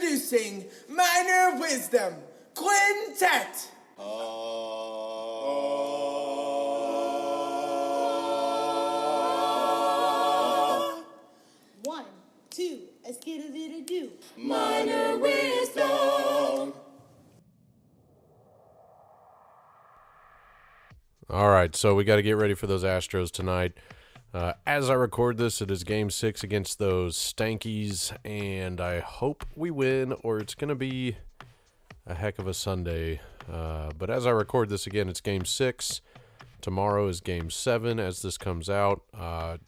Introducing Minor Wisdom Quintet. 1, 2, a skidoo-doo-doo. Minor Wisdom. All right, so we got to get ready for those Astros tonight. As I record this, it is Game 6 against those Stankies, and I hope we win, or it's going to be a heck of a Sunday. But as I record this again, it's Game 6. Tomorrow is Game 7 as this comes out.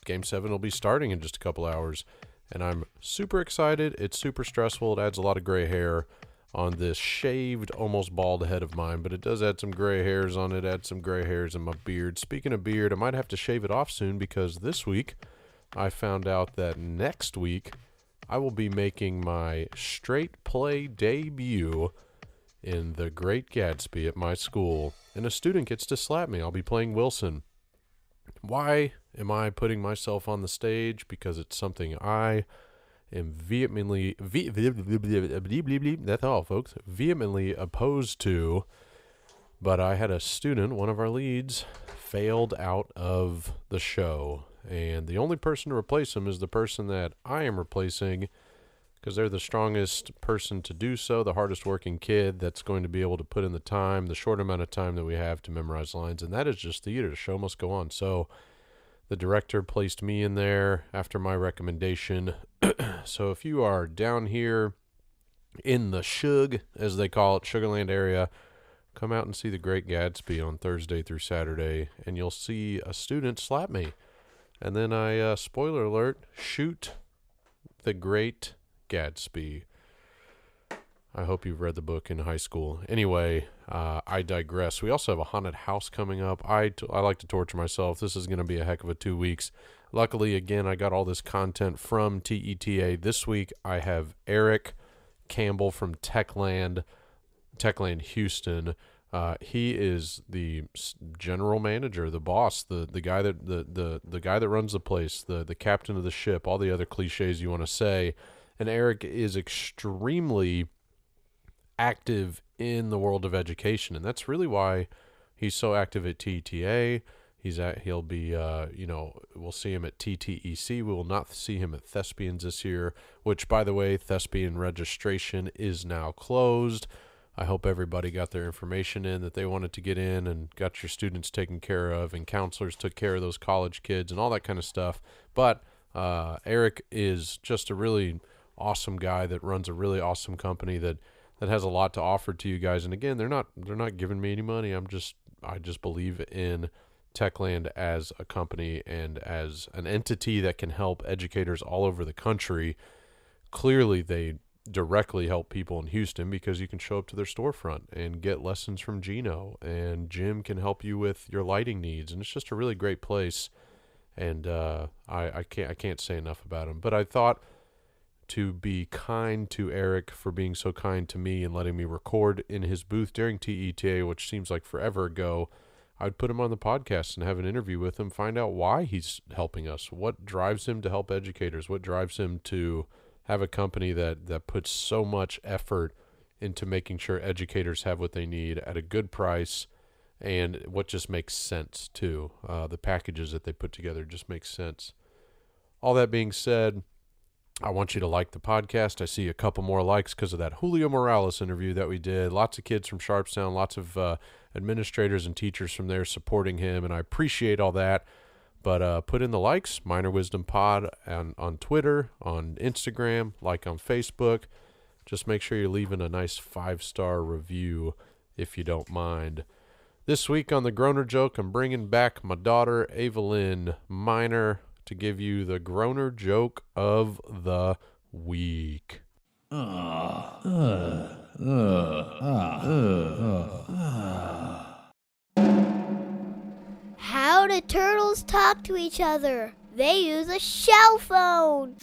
Game 7 will be starting in just a couple hours, and I'm super excited. It's super stressful. It adds a lot of gray hair on this shaved, almost bald head of mine, but it does add some gray hairs on it, add some gray hairs in my beard. Speaking of beard, I might have to shave it off soon because this week I found out that next week I will be making my straight play debut in The Great Gatsby at my school, and a student gets to slap me. I'll be playing Wilson. Why am I putting myself on the stage? Because it's something I am vehemently that's all, folks, vehemently opposed to. But I had a student, one of our leads, failed out of the show, and the only person to replace him is the person that I am replacing, because they're the strongest person to do so, the hardest working kid that's going to be able to put in the time, the short amount of time that we have to memorize lines, and that is just theater. The show must go on. So the director placed me in there after my recommendation. So if you are down here in the Shug, as they call it, Sugarland area, come out and see The Great Gatsby on Thursday through Saturday, and you'll see a student slap me. And then I, spoiler alert, shoot The Great Gatsby. I hope you've read the book in high school. Anyway, I digress. We also have a haunted house coming up. I like to torture myself. This is going to be a heck of a 2 weeks. Luckily, again, I got all this content from TETA. This week, I have Eric Campbell from Techland Houston. He is the general manager, the boss, the guy that the guy that runs the place, the captain of the ship, all the other cliches you want to say. And Eric is extremely active in the world of education, and that's really why he's so active at TTA. He'll be we'll see him at TTEC. We will not see him at Thespians this year, which, by the way, Thespian registration is now closed. I hope everybody got their information in that they wanted to get in and got your students taken care of, and counselors took care of those college kids and all that kind of stuff. But Eric is just a really awesome guy that runs a really awesome company that has a lot to offer to you guys. And again, they're not giving me any money. I just believe in Techland as a company and as an entity that can help educators all over the country. Clearly, they directly help people in Houston because you can show up to their storefront and get lessons from Gino, and Jim can help you with your lighting needs, and it's just a really great place. And I can't say enough about him. But I thought to be kind to Eric for being so kind to me and letting me record in his booth during TETA, which seems like forever ago, I'd put him on the podcast and have an interview with him, find out why he's helping us, what drives him to help educators, what drives him to have a company that puts so much effort into making sure educators have what they need at a good price, and what just makes sense too. The packages that they put together just make sense. All that being said, I want you to like the podcast. I see a couple more likes because of that Julio Morales interview that we did. Lots of kids from Sharpstown, lots of administrators and teachers from there supporting him, and I appreciate all that. But put in the likes, Minor Wisdom Pod on Twitter, on Instagram, like on Facebook. Just make sure you're leaving a nice 5-star review if you don't mind. This week on the Groaner Joke, I'm bringing back my daughter, Evelyn Minor, to give you the Groaner Joke of the week. How do turtles talk to each other? They use a shell phone.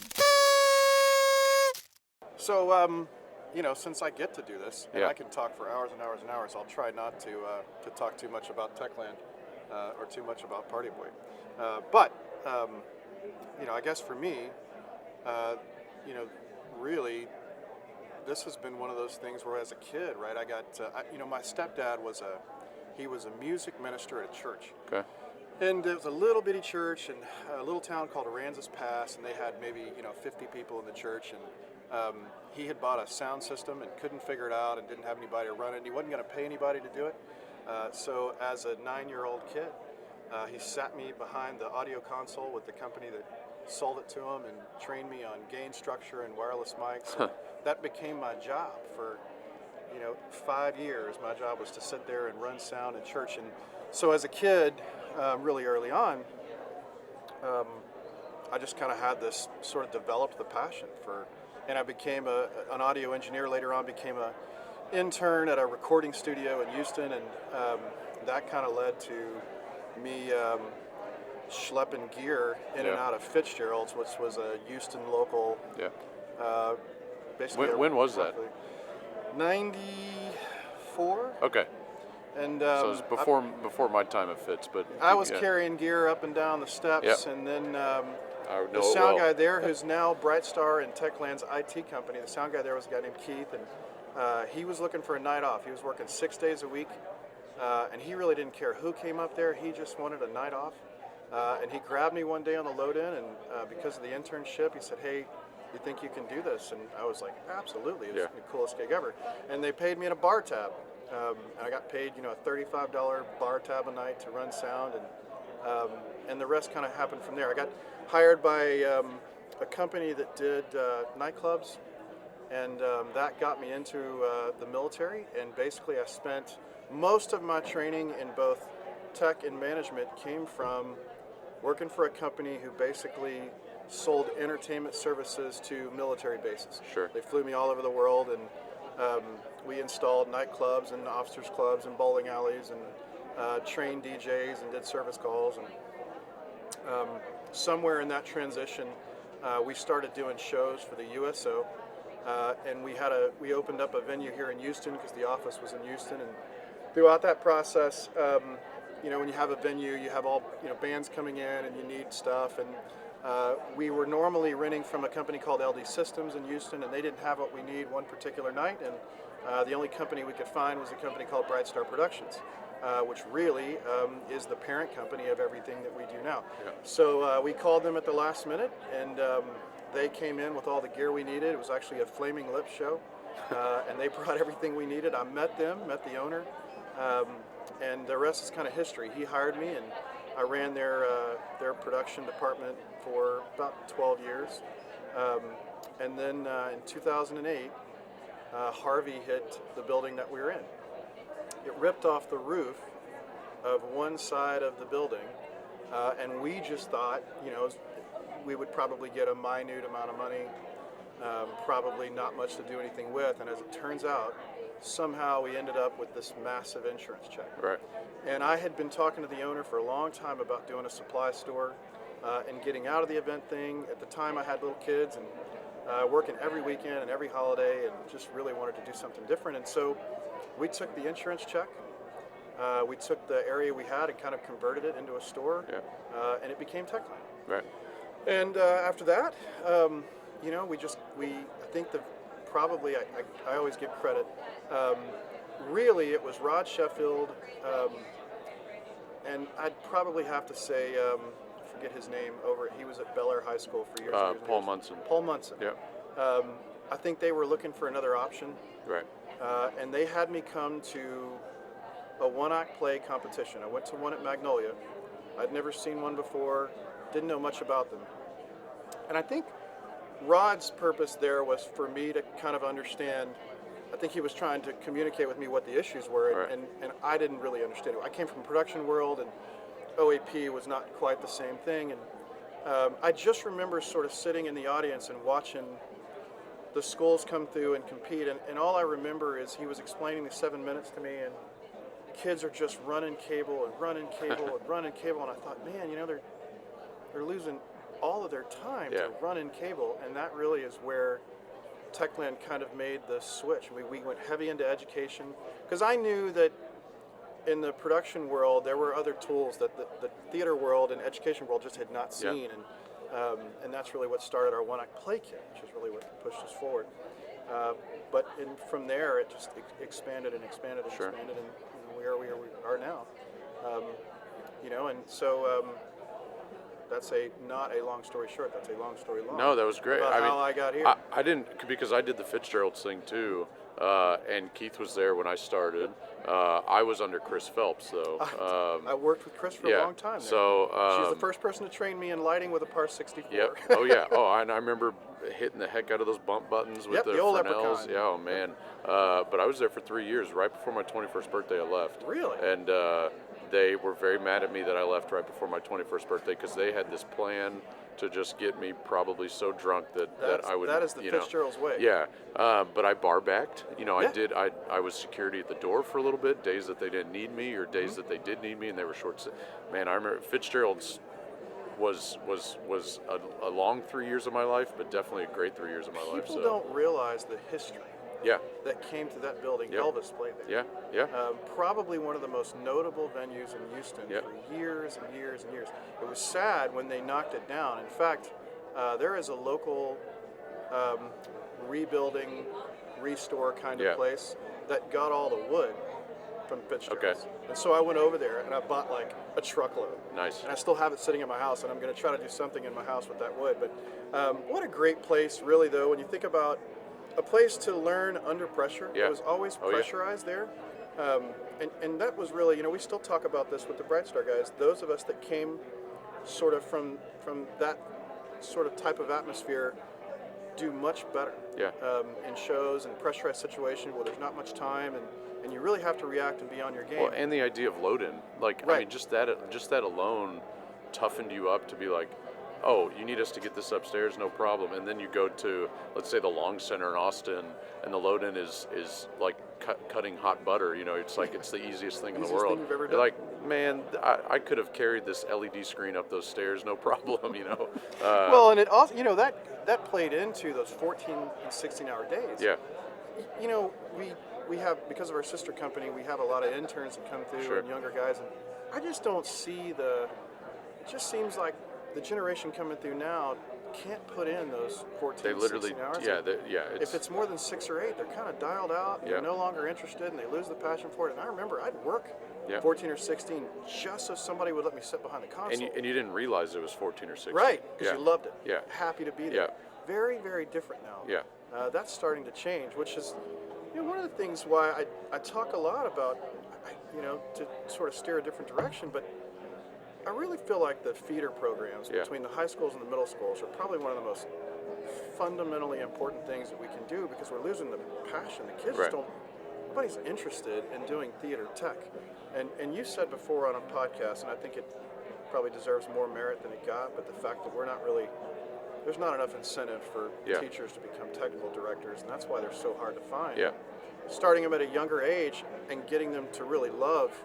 So, since I get to do this, and Yeah. I can talk for hours and hours and hours, I'll try not to talk too much about Techland or too much about Party Boy. But I guess for me, really, this has been one of those things where, as a kid, right, I got, my stepdad was he was a music minister at a church. Okay. And it was a little bitty church in a little town called Aransas Pass, and they had maybe 50 people in the church. And he had bought a sound system and couldn't figure it out and didn't have anybody to run it. And he wasn't going to pay anybody to do it. So as a 9-year-old kid, he sat me behind the audio console with the company that sold it to him and trained me on gain structure and wireless mics. And that became my job for 5 years. My job was to sit there and run sound in church. And so as a kid, really early on, I just kind of had this sort of developed the passion for, and I became an audio engineer. Later on, became a intern at a recording studio in Houston, and that kind of led to me schlepping gear in and out of Fitzgerald's, which was a Houston local. Yeah. Basically, when was that? 94. Okay. And so it was before my time at Fitz, but I was carrying gear up and down the steps, and then the sound guy there, who's now Brightstar and Techland's IT company, the sound guy there was a guy named Keith, and he was looking for a night off. He was working 6 days a week, and he really didn't care who came up there. He just wanted a night off, and he grabbed me one day on the load-in, and because of the internship, he said, "Hey, you think you can do this?" And I was like, "Absolutely, it's the coolest gig ever." And they paid me in a bar tab. And I got paid, a $35 bar tab a night to run sound, and the rest kind of happened from there. I got hired by a company that did nightclubs, and that got me into the military. And basically, I spent most of my training in both tech and management came from working for a company who basically sold entertainment services to military bases. Sure. They flew me all over the world, and we installed nightclubs and officers clubs and bowling alleys and trained DJs and did service calls. And somewhere in that transition, we started doing shows for the USO, and we opened up a venue here in Houston because the office was in Houston. And throughout that process, when you have a venue, you have all bands coming in and you need stuff. And we were normally renting from a company called LD Systems in Houston, and they didn't have what we need one particular night, and the only company we could find was a company called Brightstar Productions, which really is the parent company of everything that we do now. Yeah. So we called them at the last minute, and they came in with all the gear we needed. It was actually a Flaming Lips show, and they brought everything we needed. I met the owner, and the rest is kind of history. He hired me, and I ran their production department for about 12 years. And then in 2008, Harvey hit the building that we were in. It ripped off the roof of one side of the building, and we just thought, we would probably get a minute amount of money, probably not much to do anything with. And as it turns out, somehow we ended up with this massive insurance check. Right. And I had been talking to the owner for a long time about doing a supply store and getting out of the event thing. At the time, I had little kids and working every weekend and every holiday, and just really wanted to do something different. And so we took the insurance check. We took the area we had and kind of converted it into a store, and it became Techland. Right. And after that, I think I always give credit. Really, it was Rod Sheffield, and I'd probably have to say, forget his name, he was at Bel Air High School for years. Paul Munson. Paul Munson. Yeah. I think they were looking for another option. Right. And they had me come to a one-act play competition. I went to one at Magnolia. I'd never seen one before, didn't know much about them. And I think Rod's purpose there was for me to kind of understand. I think he was trying to communicate with me what the issues were, and I didn't really understand it. I came from the production world, and OAP was not quite the same thing. And I just remember sort of sitting in the audience and watching the schools come through and compete, and all I remember is he was explaining the 7 minutes to me, and kids are just running cable and running cable and running cable, and I thought, man, they're losing all of their time to run in cable, and that really is where Techland kind of made the switch. We went heavy into education, because I knew that in the production world there were other tools that the theater world and education world just had not seen, and that's really what started our one-act play kit, which is really what pushed us forward. But from there, it just expanded and expanded and Sure. expanded, and we are now. And so that's not a long story short. That's a long story long. No, that was great. About I mean, how I got here. I didn't, because I did the Fitzgerald's thing too, and Keith was there when I started. I was under Chris Phelps though. I worked with Chris for yeah, a long time. There. so she's the first person to train me in lighting with a Par 64. Yep. Oh yeah. Oh, and I remember hitting the heck out of those bump buttons with Yep, the the old Fresnels. Leprechaun. Yeah. Oh man. But I was there for 3 years. Right before my 21st birthday, I left. Really? And they were very mad at me that I left right before my 21st birthday because they had this plan to just get me probably so drunk that I would. That is the Fitzgerald's way. Yeah. But I bar backed. Yeah. I was security at the door for a little bit. Days that they didn't need me, or days that they did need me, and they were short. Man, I remember Fitzgerald's was a long 3 years of my life, but definitely a great 3 years of my life. People So don't realize the history yeah, that came to that building. Yep. Elvis played there. yeah. Probably one of the most notable venues in Houston Yep. for years and years and years. It was sad when they knocked it down. In fact, there is a local rebuilding, restore kind of Yeah. place that got all the wood from Fitzgerald's. Okay. And so I went over there and I bought like a truckload. Nice. And I still have it sitting in my house, and I'm going to try to do something in my house with that wood. But what a great place, really, though, when you think about a place to learn under pressure. Yeah. It was always Oh, yeah. pressurized there. And that was really, we still talk about this with the Bright Star guys. Those of us that came sort of from that sort of type of atmosphere do much better Yeah. in shows and pressurized situation where there's not much time, and you really have to react and be on your game. Well, and the idea of load-in, like, I Right. mean, just that alone toughened you up to be like, oh, you need us to get this upstairs, no problem. And then you go to, let's say, the Long Center in Austin, and the load-in is like cutting hot butter. It's like it's the easiest thing in the Easiest world. thing you've ever You're done. like, man, I could have carried this LED screen up those stairs, no problem. Well, and it also, that played into those 14 and 16-hour days. Yeah. We have, because of our sister company, we have a lot of interns that come through Sure. and younger guys, and I just don't see it just seems like the generation coming through now can't put in those 14, They literally, 16 hours. yeah. If it's more than 6 or 8, they're kind of dialed out, and Yeah. they're no longer interested, and they lose the passion for it. And I remember I'd work Yeah. 14 or 16 just so somebody would let me sit behind the console. and you didn't realize it was 14 or 16. Right, because Yeah. you loved it. Yeah. Happy to be there. Yeah. Very, very different now. Yeah. That's starting to change, which is, one of the things why I talk a lot about, to sort of steer a different direction, but I really feel like the feeder programs Yeah. between the high schools and the middle schools are probably one of the most fundamentally important things that we can do, because we're losing the passion. The kids Right. just nobody's interested in doing theater tech. And you said before on a podcast, and I think it probably deserves more merit than it got, but the fact that there's not enough incentive for Yeah. teachers to become technical directors, and that's why they're so hard to find. Yeah. Starting them at a younger age and getting them to really love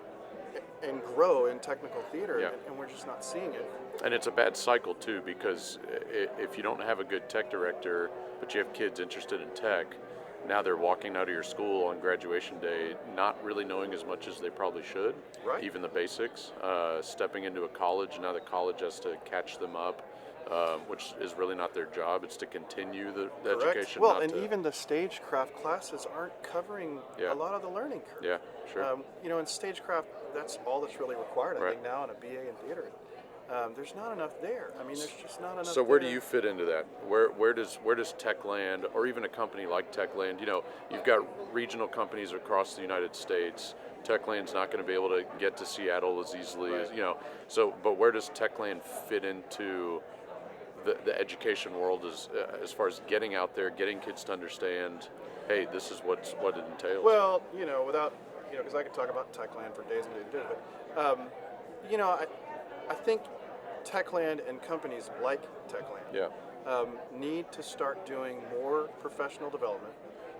and grow in technical theater, Yeah. and we're just not seeing it. And it's a bad cycle too, because if you don't have a good tech director, but you have kids interested in tech, now they're walking out of your school on graduation day not really knowing as much as they probably should, Right. even the basics. Stepping into a college, now the college has to catch them up, which is really not their job. It's to continue the Correct. education. Well, not and to, even the stagecraft classes aren't covering Yeah. a lot of the learning curve. Yeah, sure. In stagecraft, that's all that's really required, I Right. think, now in a BA in theater. There's not enough there. I mean, there's just not enough. So where do there. you fit into that? Where does Techland, or even a company like Techland, you've got regional companies across the United States. Techland's not going to be able to get to Seattle as easily as, So, but where does Techland fit into the education world as far as getting out there, getting kids to understand, hey, this is what it entails? Well, without, because I could talk about Techland for days and days, but I think Techland and companies like Techland Yeah. need to start doing more professional development.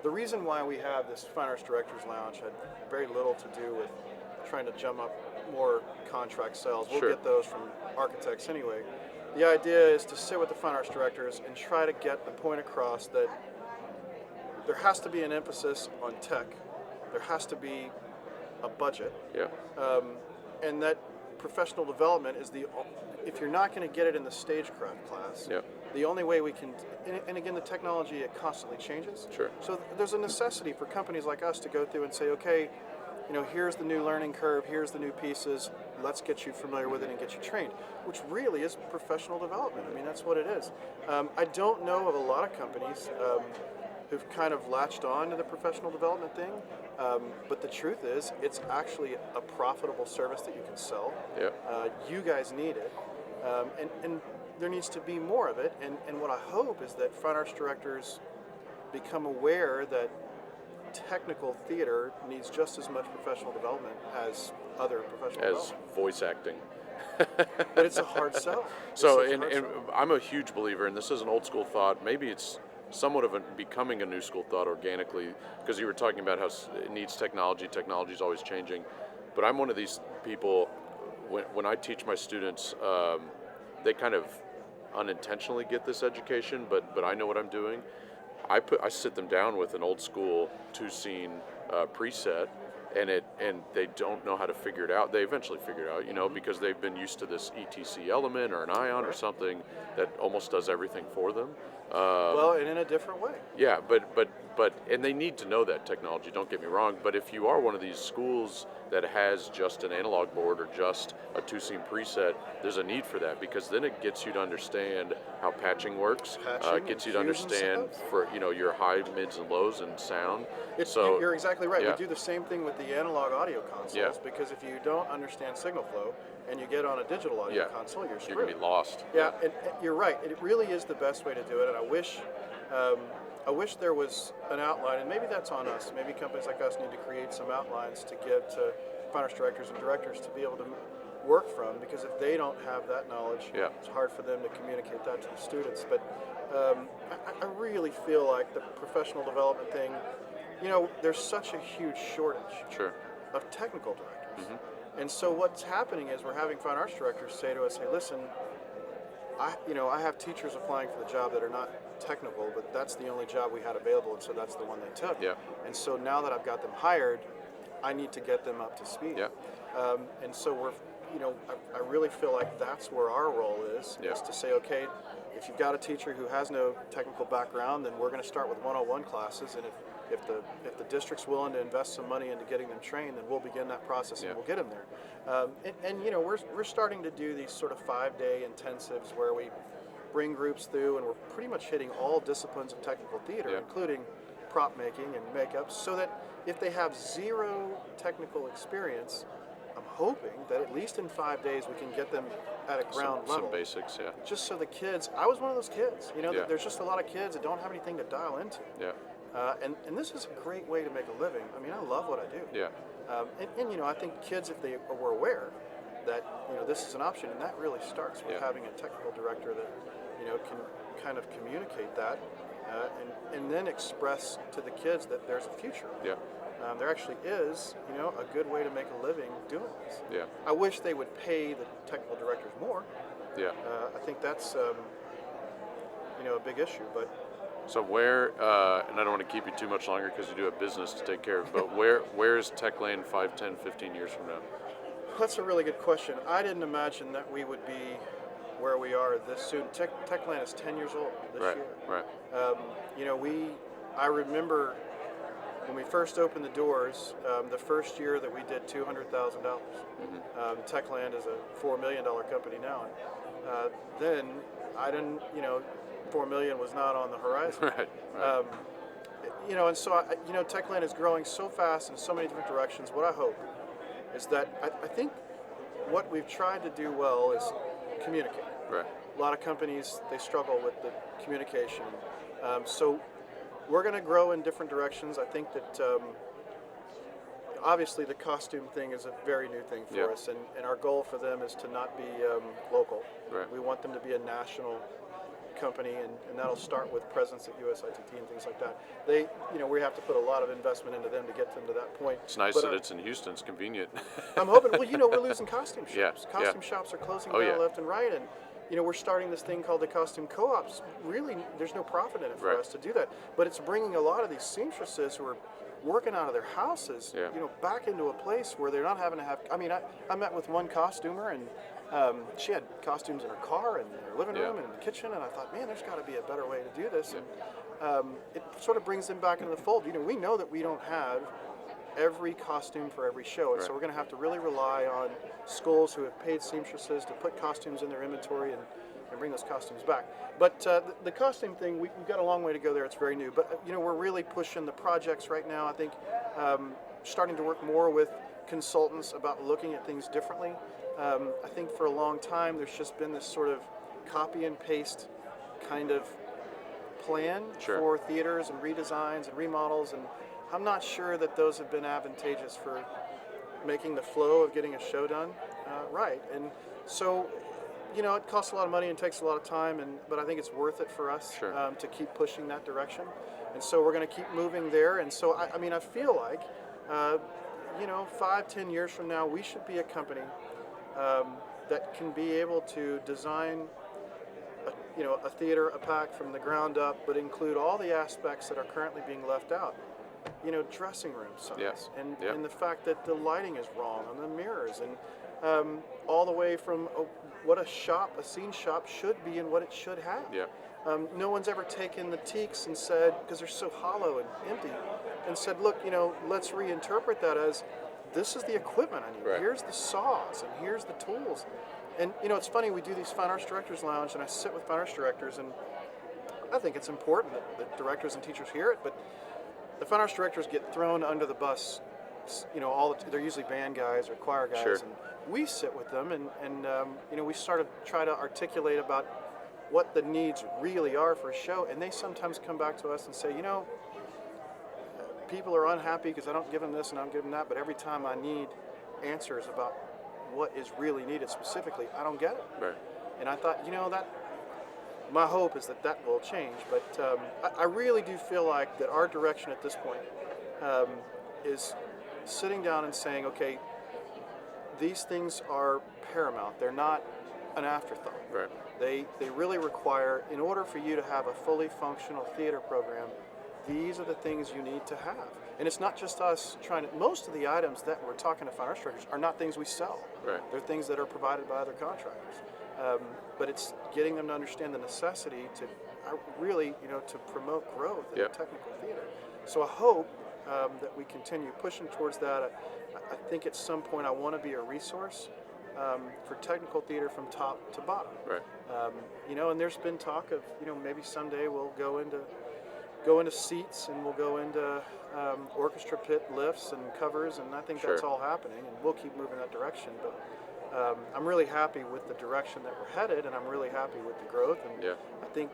The reason why we have this Fine Arts Directors Lounge had very little to do with trying to jump up more contract sales. We'll Sure. get those from architects anyway. The idea is to sit with the Fine Arts Directors and try to get the point across that there has to be an emphasis on tech. There has to be a budget. Yeah. And that professional development is if you're not going to get it in the stagecraft class, Yeah. the only way we can, and again, the technology, it constantly changes. Sure. So there's a necessity for companies like us to go through and say, okay, here's the new learning curve, here's the new pieces, let's get you familiar with it and get you trained, which really is professional development. I mean, that's what it is. I don't know of a lot of companies who've kind of latched on to the professional development thing, but the truth is, it's actually a profitable service that you can sell. Yeah. You guys need it, and there needs to be more of it, and what I hope is that fine arts directors become aware that technical theater needs just as much professional development as other professional development. Voice acting. But it's a hard sell. So, and I'm a huge believer, and this is an old school thought, maybe it's somewhat of becoming a new school thought organically, because you were talking about how it needs technology is always changing, but I'm one of these people, when I teach my students, they kind of unintentionally get this education, but I know what I'm doing. I sit them down with an old school 2-scene preset, and they don't know how to figure it out. They eventually figure it out, because they've been used to this ETC element or an ion or something that almost does everything for them. Well, and in a different way. Yeah, but and they need to know that technology, don't get me wrong, but if you are one of these schools that has just an analog board or just a 2-scene preset, there's a need for that, because then it gets you to understand how patching works. It gets you to understand for your high, mids, and lows and sound. You're exactly right. Yeah. We do the same thing with the analog audio consoles, because if you don't understand signal flow and you get on a digital audio console, you're screwed. You're going to be lost. Yeah, and you're right. It really is the best way to do it, and I wish there was an outline, and maybe that's on us. Maybe companies like us need to create some outlines to give to fine arts directors and directors to be able to work from, because if they don't have that knowledge, it's hard for them to communicate that to the students. But I really feel like the professional development thing, there's such a huge shortage of technical directors. And so what's happening is we're having fine arts directors say to us, hey, listen, I have teachers applying for the job that are not technical, but that's the only job we had available, and so that's the one they took. Yeah. And so now that I've got them hired, I need to get them up to speed. Yeah. And so I really feel like that's where our role is to say, okay, if you've got a teacher who has no technical background, then we're going to start with 101 classes, and if the district's willing to invest some money into getting them trained, then we'll begin that process and we'll get them there. And we're starting to do these sort of 5-day intensives where we bring groups through, and we're pretty much hitting all disciplines of technical theater, including prop making and makeup, so that if they have zero technical experience, I'm hoping that at least in 5 days we can get them at a ground level. Some basics, Just so the kids, I was one of those kids, there's just a lot of kids that don't have anything to dial into. Yeah. And this is a great way to make a living. I mean, I love what I do. Yeah. And I think kids, if they were aware that, this is an option, and that really starts with having a technical director that, can kind of communicate that and then express to the kids that there's a future. Yeah. There actually is, a good way to make a living doing this. Yeah. I wish they would pay the technical directors more. Yeah. I think that's, a big issue, but. So where, and I don't want to keep you too much longer because you do have business to take care of, but where's Techland 5, 10, 15 years from now? That's a really good question. I didn't imagine that we would be where we are this soon. Techland is 10 years old this year. Right. I remember when we first opened the doors, the first year that we did $200,000. Techland is a $4 million company now. And, then I didn't, 4 million was not on the horizon. Right. And so, Techland is growing so fast in so many different directions. What I hope is that I think what we've tried to do well is communicate. Right. A lot of companies, they struggle with the communication. So we're going to grow in different directions. I think that obviously the costume thing is a very new thing for us, and our goal for them is to not be local. Right. We want them to be a national company, and that'll start with presence at USITT and things like that. We have to put a lot of investment into them to get them to that point. It's nice that it's in Houston. It's convenient. I'm hoping. Well, we're losing costume shops. Yeah, Costume shops are closing Oh, down yeah. left and right, we're starting this thing called the Costume Co-ops. Really, there's no profit in it for Right. us to do that. But it's bringing a lot of these seamstresses who are working out of their houses, Yeah. back into a place where they're not having to have. I mean, I met with one costumer, and she had costumes in her car and in her living room and in the kitchen, and I thought, man, there's got to be a better way to do this. And it sort of brings them back into the fold. We know that we don't have every costume for every show, and so we're going to have to really rely on schools who have paid seamstresses to put costumes in their inventory and bring those costumes back. But the costume thing, we've got a long way to go there. It's very new, but we're really pushing the projects right now. I think starting to work more with consultants about looking at things differently. I think for a long time there's just been this sort of copy and paste kind of plan for theaters and redesigns and remodels, and I'm not sure that those have been advantageous for making the flow of getting a show done right. And so, it costs a lot of money and takes a lot of time, but I think it's worth it for us to keep pushing that direction. And so we're going to keep moving there. And so, I feel like, 5-10 years from now, we should be a company that can be able to design a theater, a pack from the ground up, but include all the aspects that are currently being left out. Dressing room signs, and the fact that the lighting is wrong on the mirrors, and all the way from what a scene shop should be and what it should have. Yeah. No one's ever taken the teaks and said, because they're so hollow and empty, and said, look, let's reinterpret that as, this is the equipment I need. Right. Here's the saws, and here's the tools. And, it's funny, we do these Fine Arts Directors Lounge, and I sit with Fine Arts directors, and I think it's important that directors and teachers hear it, but the Fine Arts directors get thrown under the bus, they're usually band guys or choir guys, and we sit with them, and we sort of try to articulate about what the needs really are for a show, and they sometimes come back to us and say, people are unhappy because I don't give them this and I don't give them that, but every time I need answers about what is really needed specifically, I don't get it. Right. And I thought, that my hope is that will change, but I really do feel like that our direction at this point is sitting down and saying, okay, these things are paramount. They're not an afterthought. Right. They really require, in order for you to have a fully functional theater program, these are the things you need to have. And it's not just us trying to, most of the items that we're talking to Fine Arts directors are not things we sell. Right. They're things that are provided by other contractors. But it's getting them to understand the necessity to really, to promote growth in technical theater. So I hope that we continue pushing towards that. I think at some point I want to be a resource for technical theater from top to bottom. Right. And there's been talk of, maybe someday we'll go into seats and we'll go into orchestra pit lifts and covers, and I think that's all happening, and we'll keep moving that direction. But I'm really happy with the direction that we're headed, and I'm really happy with the growth. And I think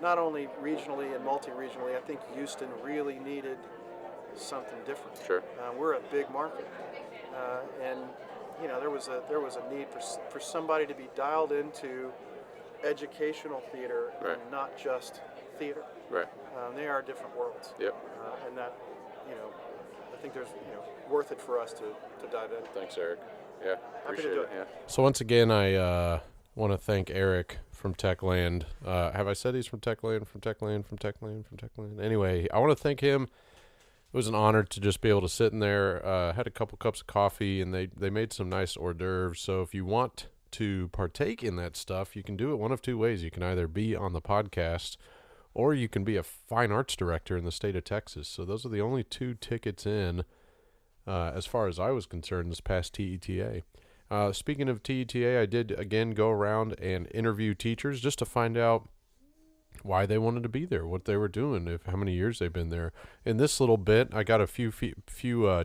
not only regionally and multi-regionally, I think Houston really needed something different. Sure. We're a big market, and there was a need for somebody to be dialed into educational theater and not just theater. Right. They are different worlds. Yep. And that, I think there's, worth it for us to dive in. Thanks, Eric. Yeah, Happy to appreciate do it. it. Yeah. So once again, I want to thank Eric from Techland. Have I said he's from Techland? Anyway, I want to thank him. It was an honor to just be able to sit in there. Had a couple cups of coffee, and they made some nice hors d'oeuvres. So if you want to partake in that stuff, you can do it one of two ways. You can either be on the podcast, or you can be a fine arts director in the state of Texas. So those are the only two tickets in, as far as I was concerned, this past TETA. Speaking of TETA, I did again go around and interview teachers just to find out why they wanted to be there, what they were doing, how many years they've been there. In this little bit, I got a few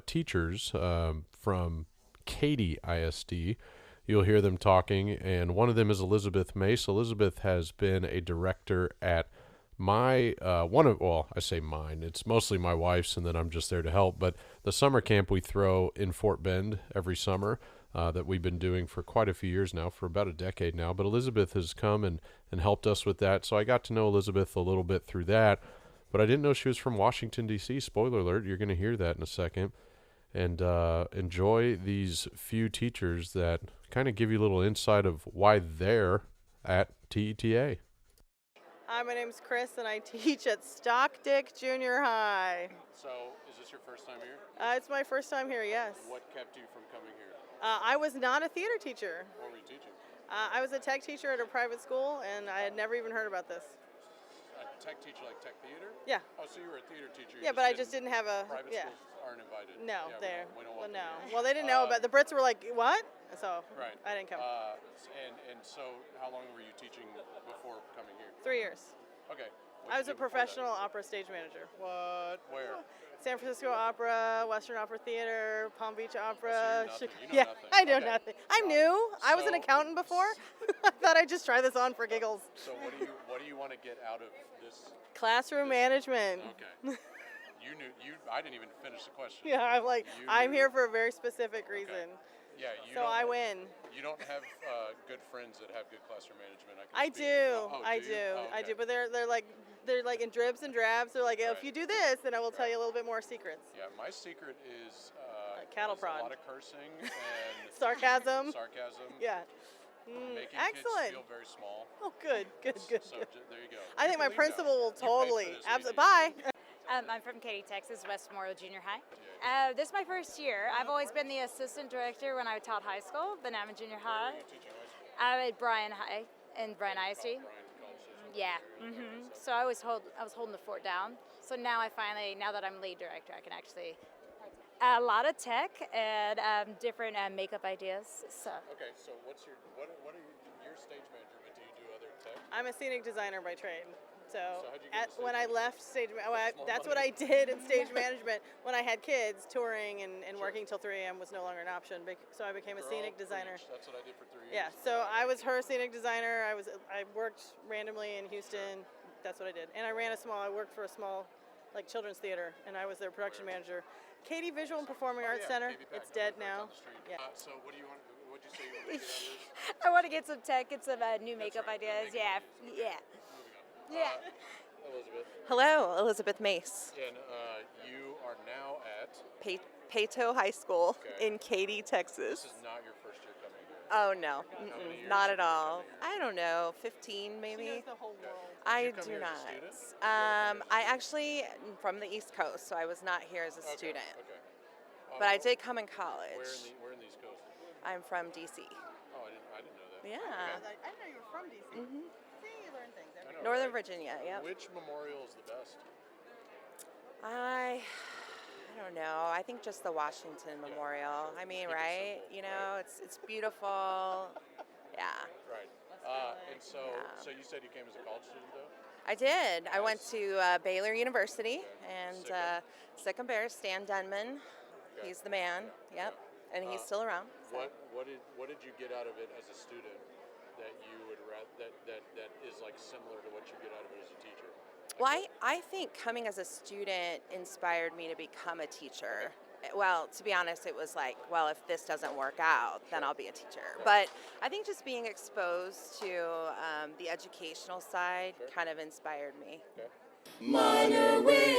teachers from Katy ISD. You'll hear them talking, and one of them is Elizabeth Mace. Elizabeth has been a director at I say mine, it's mostly my wife's, and then I'm just there to help, but the summer camp we throw in Fort Bend every summer that we've been doing for quite a few years now, for about a decade now, but Elizabeth has come and helped us with that, so I got to know Elizabeth a little bit through that, but I didn't know she was from Washington, D.C. Spoiler alert, you're going to hear that in a second. and enjoy these few teachers that kind of give you a little insight of why they're at TETA. Hi, my name's Chris, and I teach at Stockdick Junior High. So, is this your first time here? It's my first time here, yes. What kept you from coming here? I was not a theater teacher. What were you teaching? I was a tech teacher at a private school, and I had never even heard about this. A tech teacher, like tech theater? Yeah. Oh, so you were a theater teacher. Yeah, but I just didn't have a... Private yeah. schools aren't invited. No, yeah, there. We don't Well, want no. them here. Well, they didn't know about... The Brits were like, what? So Right. I didn't come. And so how long were you teaching before coming here? 3 years. Okay. I was a professional opera stage manager. What? Where? San Francisco Opera, Western Opera Theater, Palm Beach Opera. So you know yeah, nothing. I know Okay. nothing. I'm new. I was an So- accountant before. I thought I'd just try this on for giggles. So what do you want to get out of this? Classroom management. Okay. I didn't even finish the question. Yeah, I'm like, You I'm knew- here for a very specific reason. Yeah, So I win. You don't have good friends that have good classroom management. I speak- do. Oh, I do do. you? Oh, I okay. do. But they're like in dribs and drabs. They're like, if Right. you do this, then I will tell you a little bit more secrets. Yeah, my secret is cattle is prod. a lot of cursing and Sarcasm. sarcasm. Yeah. Making Excellent. kids feel very small. Oh, good. So Good. there you go. I think my You can leave now. principal will You paid for totally. this Absolutely. meeting. Bye. I'm from Katy, Texas, West Memorial Junior High. This is my first year. I've always been the assistant director when I taught high school, but now I'm in junior high. Where are you teaching high school? I'm at Bryan High in Bryan ISD. Brian, college station. Yeah. Okay, So I was holding the fort down. So now now that I'm lead director, I can actually a lot of tech and different makeup ideas. So Okay, so what are your stage manager, but do you do other tech? I'm a scenic designer by trade. So how'd you get into when stage I left stage, small that's money. what I did in stage management. When I had kids, touring and working till 3 a.m. was no longer an option. So I became a Girl, scenic designer. preach. That's what I did for 3 years. Yeah. So I was her scenic designer. I worked randomly in Houston. That's what I did. And I worked for a small, like children's theater, and I was their production manager. Katy Visual and Performing Arts Yeah, Center. KB Pack, It's dead right now. down the street. Yeah. So what do you want? What'd you say you want to get out of this? I want to get some tech, get some new makeup right, ideas. makeup Yeah. Moving on. Yeah. Elizabeth, Hello, Elizabeth Mace, and you are now at. Pato High School Okay. in Katy, This Texas. is not your first year coming here. Oh no, many years not have at you all. been coming I don't know, 15 She maybe. knows the whole world. I you come do here as a not. student? Or did you come here I as a actually am from the East Coast, so I was not here as a Okay, student. Okay. But I wh- did come in Where college. where in the East Coast? I'm from DC. Oh, I didn't know that. Yeah. Okay. I didn't know you were from DC. See, you learn things. I know, Northern right? Virginia, yep. Which memorial is the best? I don't know. I think just the Washington Memorial. I mean, Keep it right? simple, You know, it's beautiful. Yeah. Right. And so Yeah. so you said you came as a college student though? I did. I went Nice. to Baylor University and Sikkim? Sikkim Bears, Stan Dunman. Okay. He's the man. Yep. And he's still around. so. What did you get out of it as a student that you would that is like similar to what you get out of it as a teacher? Well, I think coming as a student inspired me to become a teacher. Well, to be honest, it was like, well, if this doesn't work out, then I'll be a teacher. But I think just being exposed to the educational side kind of inspired me. Minor wisdom.